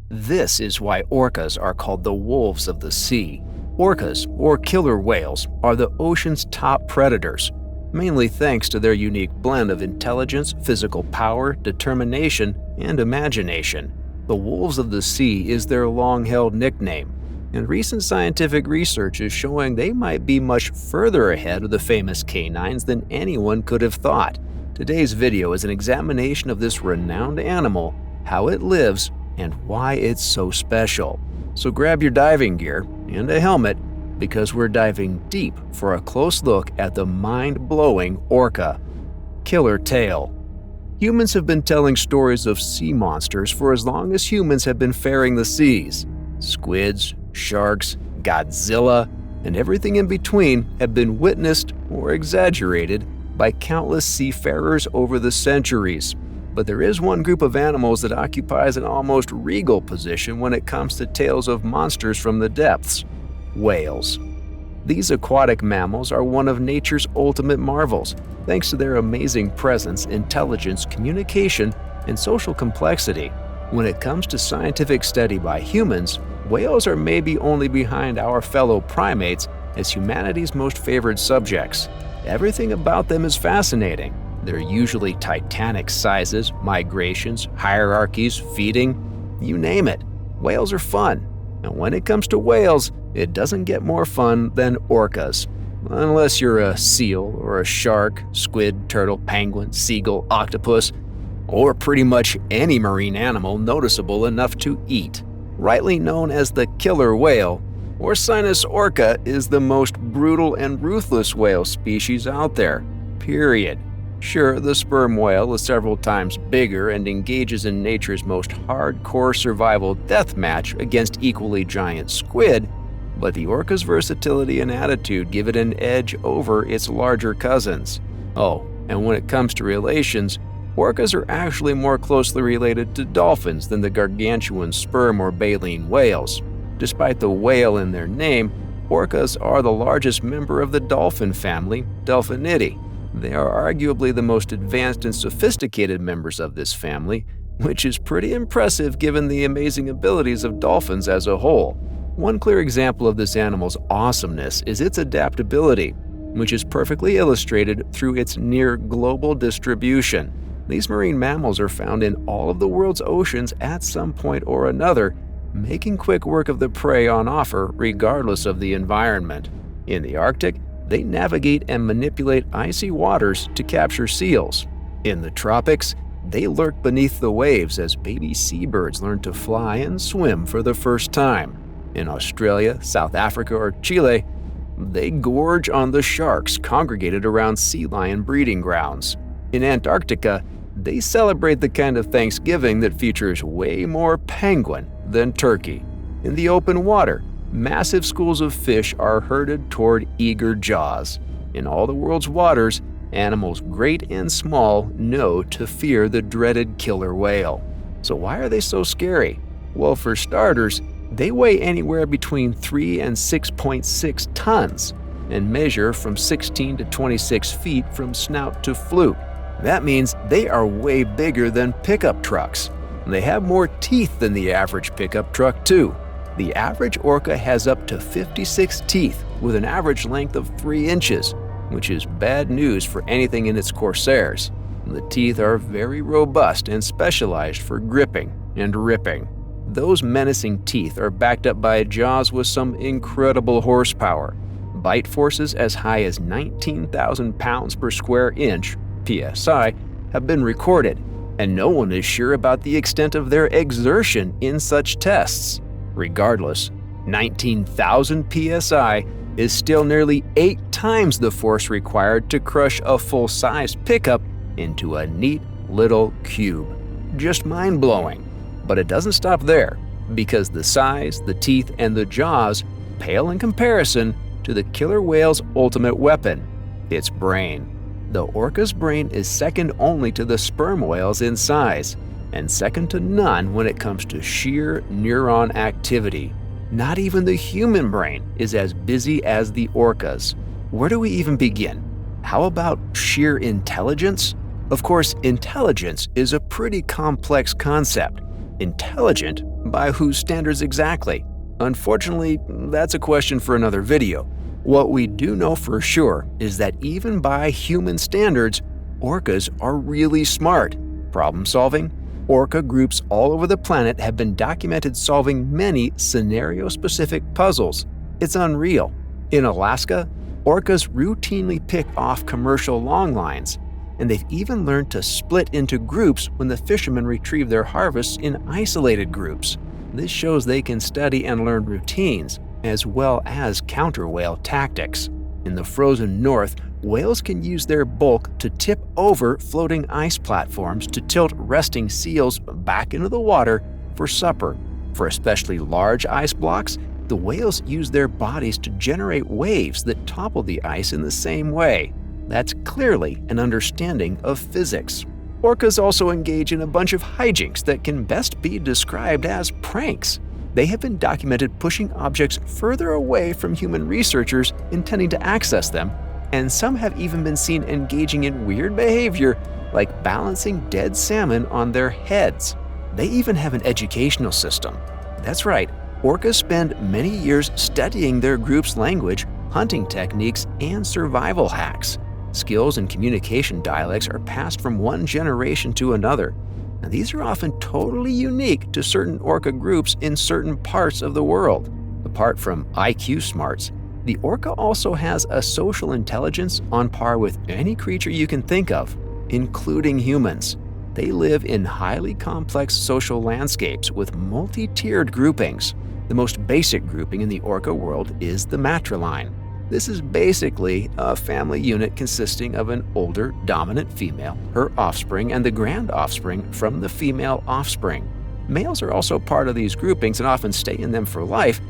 This is why orcas are called the wolves of the sea. Orcas, or killer whales, are the ocean's top predators, mainly thanks to their unique blend of intelligence, physical power, determination, and imagination. The wolves of the sea is their long-held nickname, and recent scientific research is showing they might be much further ahead of the famous canines than anyone could have thought. Today's video is an examination of this renowned animal, how it lives, and why it's so special. So grab your diving gear and a helmet, because we're diving deep for a close look at the mind-blowing orca. Killer tale. Humans have been telling stories of sea monsters for as long as humans have been faring the seas. Squids, sharks, Godzilla, and everything in between have been witnessed or exaggerated by countless seafarers over the centuries. But there is one group of animals that occupies an almost regal position when it comes to tales of monsters from the depths: whales. These aquatic mammals are one of nature's ultimate marvels, thanks to their amazing presence, intelligence, communication, and social complexity. When it comes to scientific study by humans, whales are maybe only behind our fellow primates as humanity's most favored subjects. Everything about them is fascinating. They're usually titanic sizes, migrations, hierarchies, feeding, you name it. Whales are fun. And when it comes to whales, it doesn't get more fun than orcas. Unless you're a seal or a shark, squid, turtle, penguin, seagull, octopus, or pretty much any marine animal noticeable enough to eat. Rightly known as the killer whale, Orcinus orca is the most brutal and ruthless whale species out there, period. Sure, the sperm whale is several times bigger and engages in nature's most hardcore survival death match against equally giant squid, but the orca's versatility and attitude give it an edge over its larger cousins. Oh, and when it comes to relations, orcas are actually more closely related to dolphins than the gargantuan sperm or baleen whales. Despite the whale in their name, orcas are the largest member of the dolphin family, Delphinidae. They are arguably the most advanced and sophisticated members of this family, which is pretty impressive given the amazing abilities of dolphins as a whole. One clear example of this animal's awesomeness is its adaptability, which is perfectly illustrated through its near-global distribution. These marine mammals are found in all of the world's oceans at some point or another, making quick work of the prey on offer regardless of the environment. In the Arctic, they navigate and manipulate icy waters to capture seals. In the tropics, they lurk beneath the waves as baby seabirds learn to fly and swim for the first time. In Australia, South Africa, or Chile, they gorge on the sharks congregated around sea lion breeding grounds. In Antarctica, they celebrate the kind of Thanksgiving that features way more penguin than turkey. In the open water, massive schools of fish are herded toward eager jaws. In all the world's waters, animals great and small know to fear the dreaded killer whale. So why are they so scary? Well, for starters, they weigh anywhere between 3 and 6.6 tons and measure from 16 to 26 feet from snout to fluke. That means they are way bigger than pickup trucks. They have more teeth than the average pickup truck, too. The average orca has up to 56 teeth with an average length of 3 inches, which is bad news for anything in its corsairs. The teeth are very robust and specialized for gripping and ripping. Those menacing teeth are backed up by jaws with some incredible horsepower. Bite forces as high as 19,000 pounds per square inch, PSI, have been recorded, and no one is sure about the extent of their exertion in such tests. Regardless, 19,000 PSI is still nearly 8 times the force required to crush a full-size pickup into a neat little cube. Just mind-blowing. But it doesn't stop there, because the size, the teeth, and the jaws pale in comparison to the killer whale's ultimate weapon, its brain. The orca's brain is second only to the sperm whale's in size, and second to none when it comes to sheer neuron activity. Not even the human brain is as busy as the orca's. Where do we even begin? How about sheer intelligence? Of course, intelligence is a pretty complex concept. Intelligent? By whose standards exactly? Unfortunately, that's a question for another video. What we do know for sure is that even by human standards, orcas are really smart. Problem solving? Orca groups all over the planet have been documented solving many scenario-specific puzzles. It's unreal. In Alaska, orcas routinely pick off commercial longlines, and they've even learned to split into groups when the fishermen retrieve their harvests in isolated groups. This shows they can study and learn routines, as well as counter-whale tactics. In the frozen north, whales can use their bulk to tip over floating ice platforms to tilt resting seals back into the water for supper. For especially large ice blocks, the whales use their bodies to generate waves that topple the ice in the same way. That's clearly an understanding of physics. Orcas also engage in a bunch of hijinks that can best be described as pranks. They have been documented pushing objects further away from human researchers intending to access them, and some have even been seen engaging in weird behavior like balancing dead salmon on their heads. They even have an educational system. That's right, orcas spend many years studying their group's language, hunting techniques, and survival hacks. Skills and communication dialects are passed from one generation to another. Now, these are often totally unique to certain orca groups in certain parts of the world. Apart from IQ smarts, the orca also has a social intelligence on par with any creature you can think of, including humans. They live in highly complex social landscapes with multi-tiered groupings. The most basic grouping in the orca world is the matriline. This is basically a family unit consisting of an older, dominant female, her offspring, and the grand offspring from the female offspring. Males are also part of these groupings and often stay in them for life,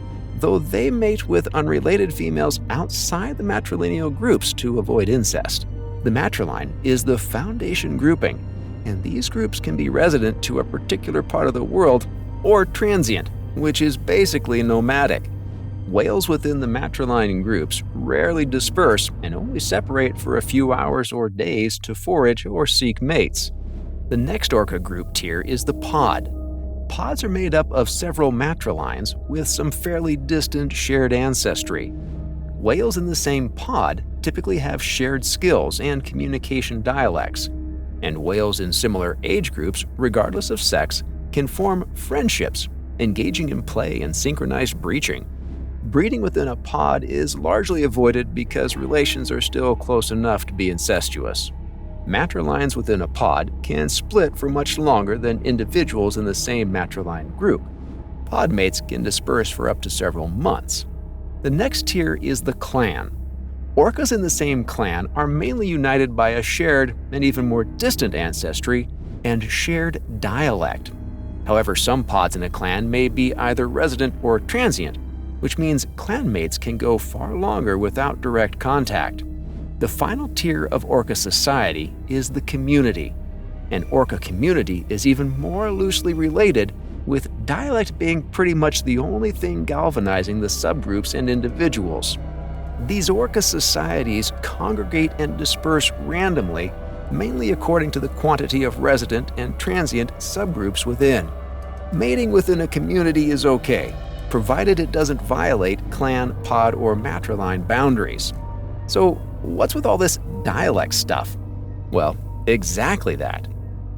though they mate with unrelated females outside the matrilineal groups to avoid incest. The matriline is the foundation grouping, and these groups can be resident to a particular part of the world or transient, which is basically nomadic. Whales within the matriline groups rarely disperse and only separate for a few hours or days to forage or seek mates. The next orca group tier is the pod. Pods are made up of several matrilines with some fairly distant shared ancestry. Whales in the same pod typically have shared skills and communication dialects, and whales in similar age groups, regardless of sex, can form friendships, engaging in play and synchronized breaching. Breeding within a pod is largely avoided because relations are still close enough to be incestuous. Matrilines within a pod can split for much longer than individuals in the same matriline group. Pod mates can disperse for up to several months. The next tier is the clan. Orcas in the same clan are mainly united by a shared and even more distant ancestry and shared dialect. However, some pods in a clan may be either resident or transient, which means clanmates can go far longer without direct contact. The final tier of orca society is the community. An orca community is even more loosely related, with dialect being pretty much the only thing galvanizing the subgroups and individuals. These orca societies congregate and disperse randomly, mainly according to the quantity of resident and transient subgroups within. Mating within a community is okay, provided it doesn't violate clan, pod, or matriline boundaries. So, what's with all this dialect stuff? Well, exactly that.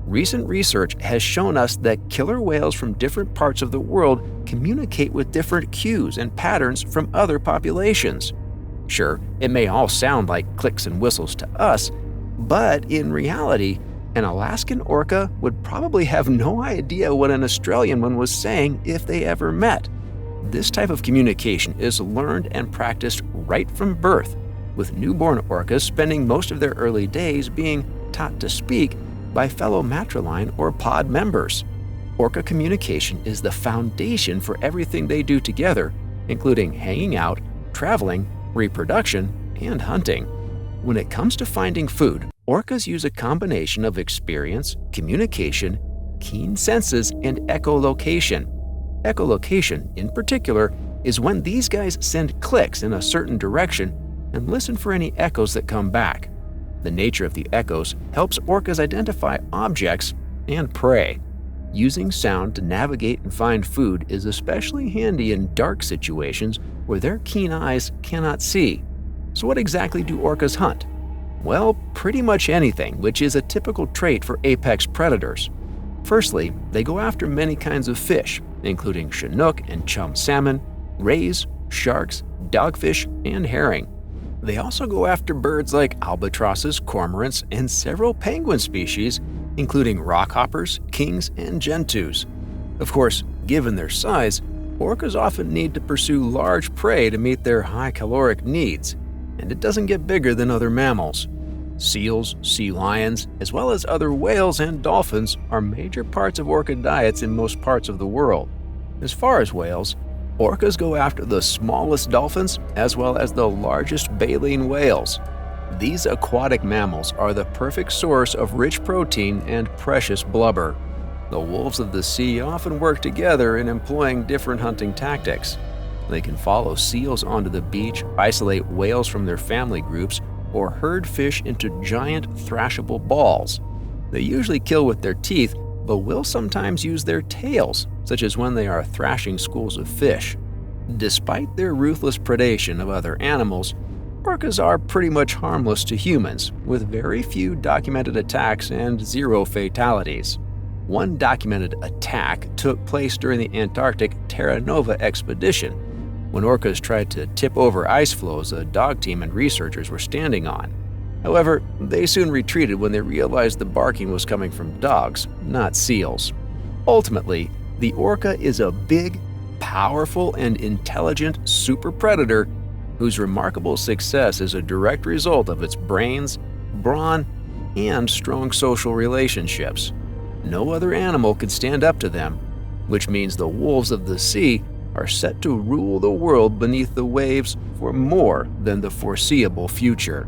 Recent research has shown us that killer whales from different parts of the world communicate with different cues and patterns from other populations. Sure, it may all sound like clicks and whistles to us, but in reality, an Alaskan orca would probably have no idea what an Australian one was saying if they ever met. This type of communication is learned and practiced right from birth, with newborn orcas spending most of their early days being taught to speak by fellow matriline or pod members. Orca communication is the foundation for everything they do together, including hanging out, traveling, reproduction, and hunting. When it comes to finding food, orcas use a combination of experience, communication, keen senses, and echolocation. Echolocation, in particular, is when these guys send clicks in a certain direction and listen for any echoes that come back. The nature of the echoes helps orcas identify objects and prey. Using sound to navigate and find food is especially handy in dark situations where their keen eyes cannot see. So what exactly do orcas hunt? Well, pretty much anything, which is a typical trait for apex predators. Firstly, they go after many kinds of fish, including chinook and chum salmon, rays, sharks, dogfish, and herring. They also go after birds like albatrosses, cormorants, and several penguin species, including rockhoppers, kings, and gentoos. Of course, given their size, orcas often need to pursue large prey to meet their high caloric needs, and it doesn't get bigger than other mammals. Seals, sea lions, as well as other whales and dolphins are major parts of orca diets in most parts of the world. As far as whales, orcas go after the smallest dolphins as well as the largest baleen whales. These aquatic mammals are the perfect source of rich protein and precious blubber. The wolves of the sea often work together in employing different hunting tactics. They can follow seals onto the beach, isolate whales from their family groups, or herd fish into giant, thrashable balls. They usually kill with their teeth, but will sometimes use their tails, such as when they are thrashing schools of fish. Despite their ruthless predation of other animals, orcas are pretty much harmless to humans, with very few documented attacks and 0 fatalities. One documented attack took place during the Antarctic Terra Nova expedition, when orcas tried to tip over ice floes a dog team and researchers were standing on. However, they soon retreated when they realized the barking was coming from dogs, not seals. Ultimately, the orca is a big, powerful, and intelligent super predator whose remarkable success is a direct result of its brains, brawn, and strong social relationships. No other animal could stand up to them, which means the wolves of the sea are set to rule the world beneath the waves for more than the foreseeable future.